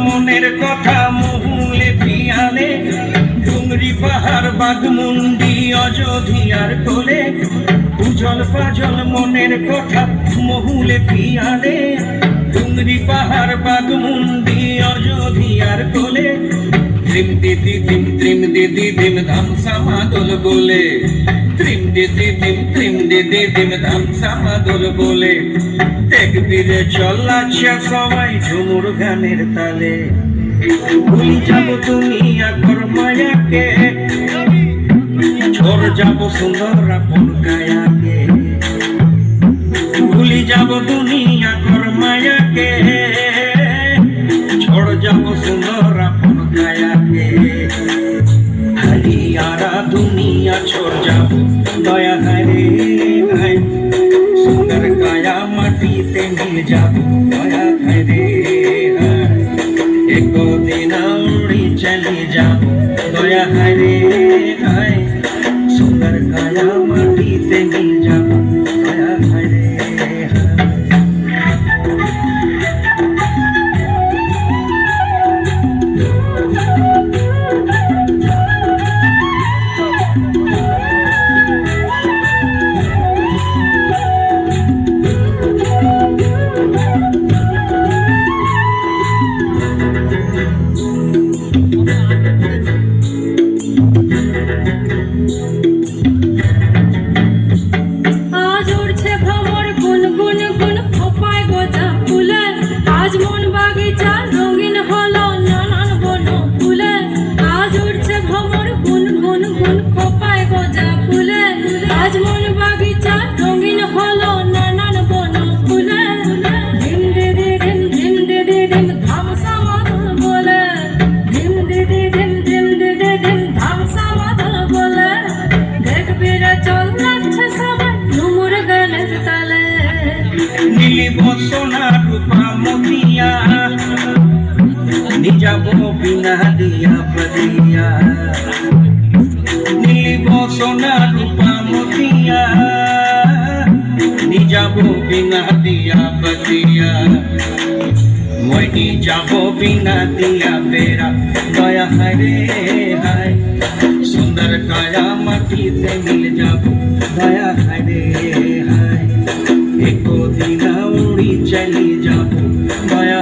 মনের কথা মহুলে পিয়ালে ডুংরি পাহাড় বাঘমুন্ডি অযোধ্যার কোলে উজল পাজল মনের কথা মহুলে পিয়ালে ডুংরি পাহাড় বাঘমুন্ডি অযোধ্যার কোলে ত্রিম দিদি দিম ধামসা মাদল বলে ত্রিম দিদি দিম ধামসা মাদল বলে দেখবিরে চলাচ্ছে সবাই ঝুমুর গানের তালে ভুলি যাব দুনিয়া কর্মায়াকে ঝড় যাব সুন্দর আপন কায়াকে ভুলি যাব দুনিয়া কর্মায়াকে ঝড় যাব সুন্দর আপন কায়াকে हरियारा दुनिया छोड़ जाओ दया हरे हाय सुंदर काया माटी से मिल जाओ दया हरे हाय एक दिन उड़ी चली जाओ दया हरे हाय सुंदर काया माटी से मिल जाओ दया हरे সোনা রূপা মতিয়া নিজাব বিনা দিয়া বদিয়া নীলিব সোনা রূপা মতিয়া নিজাব বিনা দিয়া বদিয়া মই যাব বিনা দিয়া বেড়া দয়া হরে হায় সুন্দর কায়া মাটিতে মিল যাব দয়া হরে হায় एक दिन उड़ी चली जाओ दया